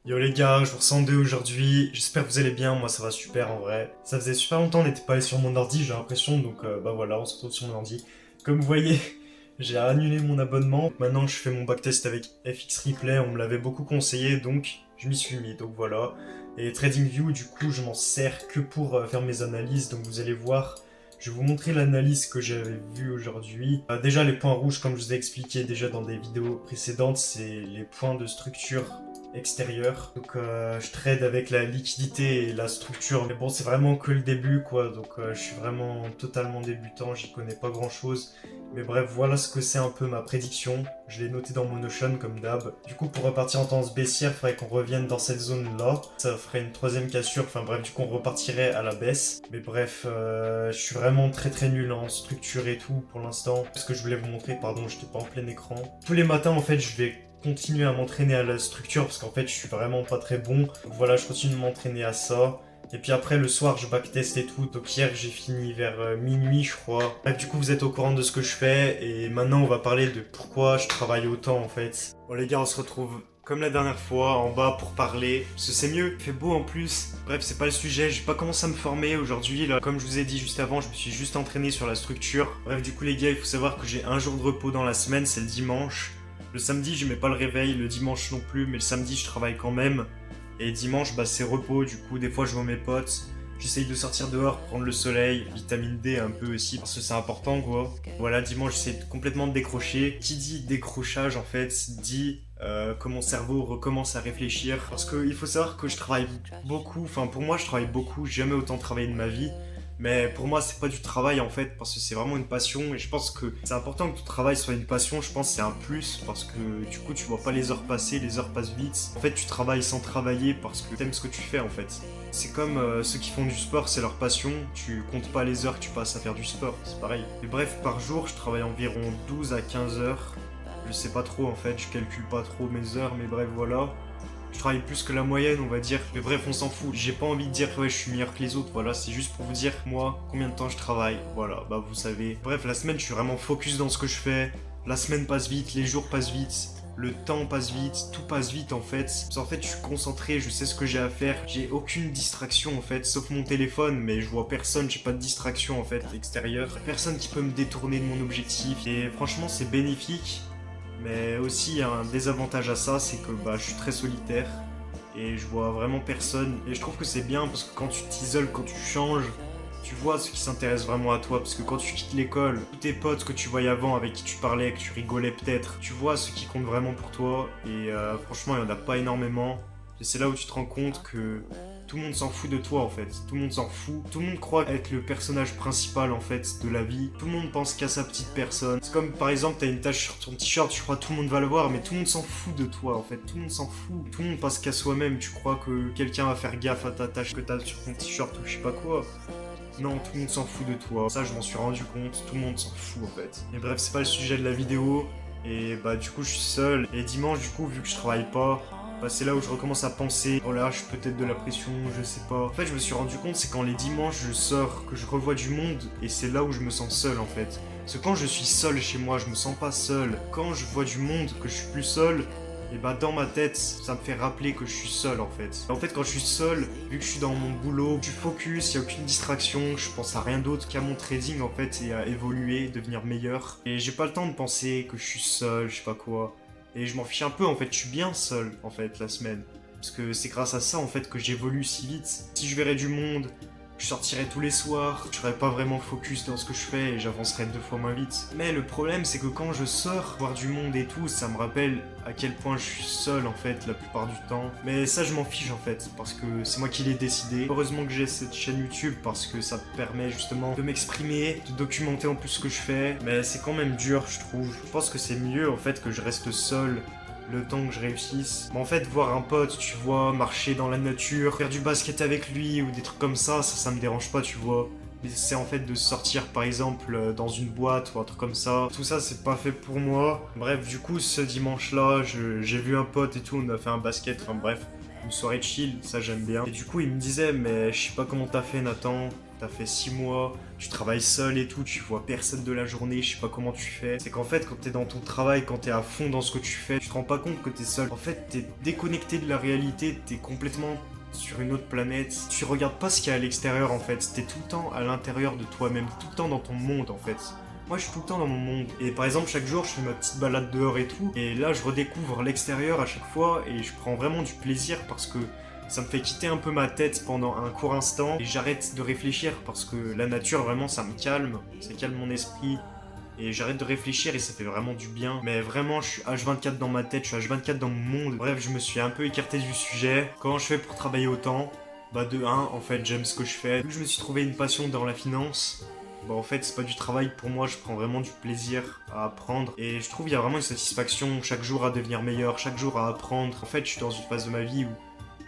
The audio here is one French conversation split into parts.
Yo les gars, jour 102 aujourd'hui, j'espère que vous allez bien, moi ça va super en vrai. Ça faisait super longtemps, on n'était pas allé sur mon ordi, j'ai l'impression, donc bah voilà, on se retrouve sur mon ordi. Comme vous voyez, j'ai annulé mon abonnement. Maintenant je fais mon backtest avec FX Replay, on me l'avait beaucoup conseillé, donc je m'y suis mis, donc voilà. Et TradingView, du coup, je m'en sers que pour faire mes analyses, donc vous allez voir. Je vais vous montrer l'analyse que j'avais vue aujourd'hui. Déjà les points rouges, comme je vous ai expliqué déjà dans des vidéos précédentes, c'est les points de structure extérieur. Donc je trade avec la liquidité et la structure. Mais bon, c'est vraiment que le début quoi. Donc je suis vraiment totalement débutant, j'y connais pas grand chose. Mais bref, voilà ce que c'est un peu ma prédiction. Je l'ai noté dans mon Notion comme d'hab. Du coup, pour repartir en tendance baissière, il faudrait qu'on revienne dans cette zone là. Ça ferait une troisième cassure. Enfin bref, du coup, on repartirait à la baisse. Mais bref, je suis vraiment très nul en structure et tout pour l'instant. Ce que je voulais vous montrer, pardon, j'étais pas en plein écran. Tous les matins, en fait, je vais continuer à m'entraîner à la structure parce qu'en fait je suis vraiment pas très bon. Donc voilà, je continue de m'entraîner à ça. Et puis après le soir je backtest et tout. Donc hier j'ai fini vers minuit je crois. Bref, du coup vous êtes au courant de ce que je fais. Et maintenant on va parler de pourquoi je travaille autant en fait. Bon les gars, on se retrouve comme la dernière fois en bas pour parler. Parce que c'est mieux, il fait beau en plus. Bref, c'est pas le sujet, j'ai pas commencé à me former aujourd'hui. Là, comme je vous ai dit juste avant, je me suis juste entraîné sur la structure. Bref, du coup les gars, il faut savoir que j'ai un jour de repos dans la semaine, c'est le dimanche. Le samedi, je mets pas le réveil, le dimanche non plus, mais le samedi, je travaille quand même. Et dimanche, bah, c'est repos, du coup, des fois, je vois mes potes. J'essaye de sortir dehors, prendre le soleil, vitamine D un peu aussi, parce que c'est important, quoi. Voilà, dimanche, j'essaie complètement de décrocher. Qui dit décrochage, en fait, dit que mon cerveau recommence à réfléchir. Parce qu'il faut savoir que je travaille beaucoup, enfin, pour moi, je travaille beaucoup, j'ai jamais autant travaillé de ma vie. Mais pour moi, c'est pas du travail en fait, parce que c'est vraiment une passion. Et je pense que c'est important que ton travail soit une passion. Je pense que c'est un plus, parce que du coup, tu vois pas les heures passer, les heures passent vite. En fait, tu travailles sans travailler parce que t'aimes ce que tu fais en fait. C'est comme ceux qui font du sport, c'est leur passion. Tu comptes pas les heures que tu passes à faire du sport, c'est pareil. Mais bref, par jour, je travaille environ 12 à 15 heures. Je sais pas trop en fait, je calcule pas trop mes heures, mais bref, voilà. Je travaille plus que la moyenne, on va dire. Mais bref, on s'en fout. J'ai pas envie de dire que ouais, je suis meilleur que les autres. Voilà, c'est juste pour vous dire, moi, combien de temps je travaille. Voilà, bah vous savez. Bref, la semaine, je suis vraiment focus dans ce que je fais. La semaine passe vite, les jours passent vite. Le temps passe vite, tout passe vite en fait. Parce qu'en fait, je suis concentré, je sais ce que j'ai à faire. J'ai aucune distraction en fait, sauf mon téléphone, mais je vois personne, j'ai pas de distraction en fait extérieure. Personne qui peut me détourner de mon objectif. Et franchement, c'est bénéfique. Mais aussi, il y a un désavantage à ça, c'est que bah, je suis très solitaire et je vois vraiment personne. Et je trouve que c'est bien parce que quand tu t'isoles, quand tu changes, tu vois ceux qui s'intéressent vraiment à toi. Parce que quand tu quittes l'école, tous tes potes que tu voyais avant, avec qui tu parlais, que tu rigolais peut-être, tu vois ceux qui comptent vraiment pour toi. Et franchement, il n'y en a pas énormément. Et c'est là où tu te rends compte que tout le monde s'en fout de toi en fait. Tout le monde s'en fout. Tout le monde croit être le personnage principal en fait de la vie. Tout le monde pense qu'à sa petite personne. C'est comme par exemple, t'as une tache sur ton t-shirt, tu crois que tout le monde va le voir, mais tout le monde s'en fout de toi en fait. Tout le monde s'en fout. Tout le monde pense qu'à soi-même. Tu crois que quelqu'un va faire gaffe à ta tache que t'as sur ton t-shirt ou je sais pas quoi. Non, tout le monde s'en fout de toi. Ça, je m'en suis rendu compte. Tout le monde s'en fout en fait. Et bref, c'est pas le sujet de la vidéo. Et bah, du coup, je suis seul. Et dimanche, du coup, vu que je travaille pas, bah, c'est là où je recommence à penser. Oh là, je suis peut-être de la pression, je sais pas. En fait, je me suis rendu compte, c'est quand les dimanches, je sors, que je revois du monde. Et c'est là où je me sens seul en fait. Parce que quand je suis seul chez moi, je me sens pas seul. Quand je vois du monde, que je suis plus seul, et bah dans ma tête, ça me fait rappeler que je suis seul en fait. En fait, quand je suis seul, vu que je suis dans mon boulot, je suis focus, il n'y a aucune distraction, je pense à rien d'autre qu'à mon trading en fait et à évoluer, devenir meilleur. Et j'ai pas le temps de penser que je suis seul, je sais pas quoi. Et je m'en fiche un peu en fait, je suis bien seul en fait la semaine. Parce que c'est grâce à ça en fait que j'évolue si vite. Si je verrais du monde, je sortirais tous les soirs, je serais pas vraiment focus dans ce que je fais et j'avancerais 2 fois moins vite. Mais le problème c'est que quand je sors voir du monde et tout, ça me rappelle à quel point je suis seul en fait la plupart du temps. Mais ça je m'en fiche en fait, parce que c'est moi qui l'ai décidé. Heureusement que j'ai cette chaîne YouTube parce que ça me permet justement de m'exprimer, de documenter en plus ce que je fais. Mais c'est quand même dur je trouve. Je pense que c'est mieux en fait que je reste seul le temps que je réussisse. Mais en fait, voir un pote, tu vois, marcher dans la nature, faire du basket avec lui ou des trucs comme ça me dérange pas, tu vois. Mais c'est en fait de sortir par exemple dans une boîte ou un truc comme ça. Tout ça, c'est pas fait pour moi. Bref, du coup, ce dimanche-là, j'ai vu un pote et tout, on a fait un basket, enfin bref. Une soirée chill, ça j'aime bien. Et du coup, il me disait, mais je sais pas comment t'as fait, Nathan. t'as fait 6 mois, tu travailles seul et tout, tu vois personne de la journée, je sais pas comment tu fais. C'est qu'en fait, quand t'es dans ton travail, quand t'es à fond dans ce que tu fais, tu te rends pas compte que t'es seul. En fait, t'es déconnecté de la réalité, t'es complètement sur une autre planète. Tu regardes pas ce qu'il y a à l'extérieur en fait, t'es tout le temps à l'intérieur de toi-même, tout le temps dans ton monde en fait. Moi je suis tout le temps dans mon monde. Et par exemple chaque jour je fais ma petite balade dehors et tout. Et là je redécouvre l'extérieur à chaque fois et je prends vraiment du plaisir parce que ça me fait quitter un peu ma tête pendant un court instant. Et j'arrête de réfléchir parce que la nature vraiment ça me calme. Ça calme mon esprit. Et j'arrête de réfléchir et ça fait vraiment du bien. Mais vraiment, je suis H24 dans ma tête, je suis H24 dans mon monde. Bref, je me suis un peu écarté du sujet. Comment je fais pour travailler autant? Bah de 1, en fait, j'aime ce que je fais. Vu que je me suis trouvé une passion dans la finance, bah en fait, c'est pas du travail pour moi, je prends vraiment du plaisir à apprendre. Et je trouve qu'il y a vraiment une satisfaction chaque jour à devenir meilleur, chaque jour à apprendre. En fait, je suis dans une phase de ma vie où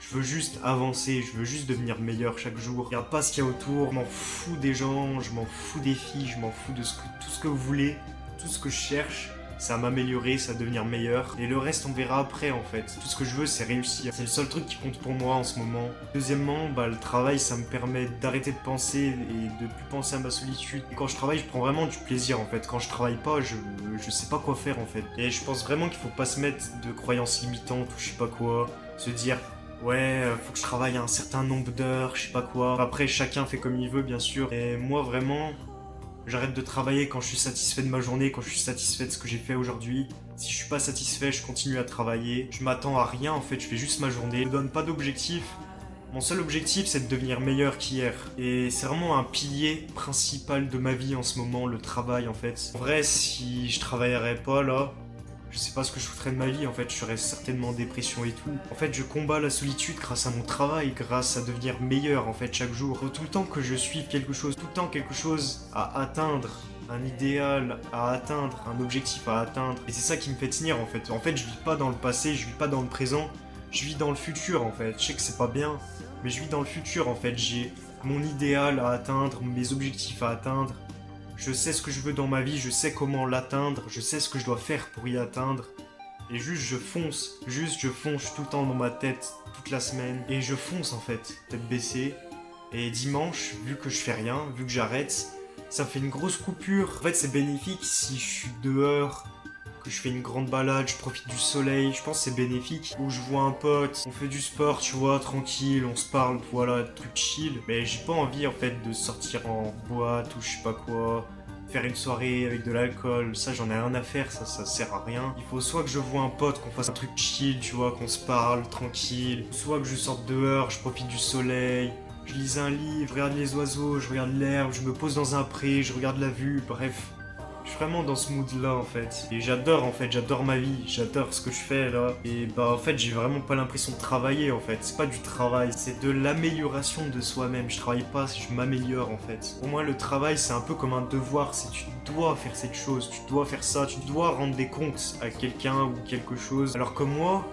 je veux juste avancer, je veux juste devenir meilleur chaque jour. Regarde pas ce qu'il y a autour, je m'en fous des gens, je m'en fous des filles, je m'en fous de tout ce que vous voulez, tout ce que je cherche. C'est à m'améliorer, c'est à devenir meilleur. Et le reste, on verra après en fait. Tout ce que je veux, c'est réussir. C'est le seul truc qui compte pour moi en ce moment. Deuxièmement, bah, le travail, ça me permet d'arrêter de penser et de plus penser à ma solitude. Et quand je travaille, je prends vraiment du plaisir en fait. Quand je travaille pas, je sais pas quoi faire en fait. Et je pense vraiment qu'il faut pas se mettre de croyances limitantes ou je sais pas quoi. Se dire, ouais, faut que je travaille un certain nombre d'heures, je sais pas quoi. Après, chacun fait comme il veut, bien sûr. Et moi, vraiment, j'arrête de travailler quand je suis satisfait de ma journée, quand je suis satisfait de ce que j'ai fait aujourd'hui. Si je suis pas satisfait, je continue à travailler. Je m'attends à rien, en fait, je fais juste ma journée. Je me donne pas d'objectif. Mon seul objectif, c'est de devenir meilleur qu'hier. Et c'est vraiment un pilier principal de ma vie en ce moment, le travail, en fait. En vrai, si je travaillerais pas, là, je sais pas ce que je foutrais de ma vie, en fait, je serais certainement en dépression et tout. En fait, je combats la solitude grâce à mon travail, grâce à devenir meilleur, en fait, chaque jour. Faut tout le temps que je suive quelque chose, tout le temps quelque chose à atteindre, un idéal à atteindre, un objectif à atteindre. Et c'est ça qui me fait tenir, en fait. En fait, je vis pas dans le passé, je vis pas dans le présent, je vis dans le futur, en fait. Je sais que c'est pas bien, mais je vis dans le futur, en fait. J'ai mon idéal à atteindre, mes objectifs à atteindre. Je sais ce que je veux dans ma vie, je sais comment l'atteindre, je sais ce que je dois faire pour y atteindre. Et juste je fonce, je fonce tout le temps dans ma tête, toute la semaine. Et je fonce en fait, tête baissée. Et dimanche, vu que je fais rien, vu que j'arrête, ça fait une grosse coupure. En fait c'est bénéfique si je suis dehors, que je fais une grande balade, je profite du soleil, je pense que c'est bénéfique. Ou je vois un pote, on fait du sport, tu vois, tranquille, on se parle, voilà, truc chill. Mais j'ai pas envie en fait de sortir en boîte ou je sais pas quoi, faire une soirée avec de l'alcool, ça j'en ai rien à faire, ça sert à rien. Il faut soit que je vois un pote, qu'on fasse un truc chill, tu vois, qu'on se parle, tranquille. Soit que je sorte dehors, je profite du soleil. Je lis un livre, je regarde les oiseaux, je regarde l'herbe, je me pose dans un pré, je regarde la vue, bref. Je suis vraiment dans ce mood là en fait. Et j'adore en fait, j'adore ma vie, j'adore ce que je fais là. Et bah en fait j'ai vraiment pas l'impression de travailler en fait. C'est pas du travail, c'est de l'amélioration de soi-même. Je travaille pas, je m'améliore en fait. Pour moi le travail c'est un peu comme un devoir, c'est tu dois faire cette chose, tu dois faire ça, tu dois rendre des comptes à quelqu'un ou quelque chose. Alors que moi,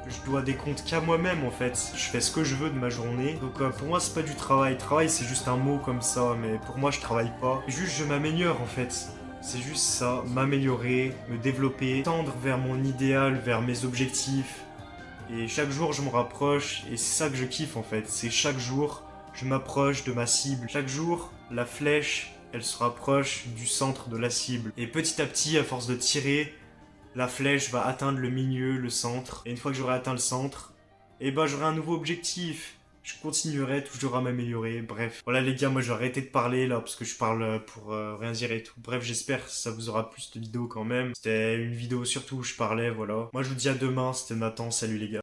je dois des comptes qu'à moi-même en fait. Je fais ce que je veux de ma journée. Donc pour moi c'est pas du travail. Travail c'est juste un mot comme ça, mais pour moi je travaille pas. Juste je m'améliore en fait. C'est juste ça, m'améliorer, me développer, tendre vers mon idéal, vers mes objectifs. Et chaque jour je me rapproche et c'est ça que je kiffe en fait. C'est chaque jour je m'approche de ma cible. Chaque jour la flèche elle se rapproche du centre de la cible. Et petit à petit à force de tirer, la flèche va atteindre le milieu, le centre. Et une fois que j'aurai atteint le centre, et ben j'aurai un nouveau objectif. Je continuerai toujours à m'améliorer, bref. Voilà les gars, moi je vais arrêter de parler là, parce que je parle pour rien dire et tout. Bref, j'espère que ça vous aura plu cette vidéo quand même. C'était une vidéo surtout où je parlais, voilà. Moi je vous dis à demain, c'était Nathan, salut les gars.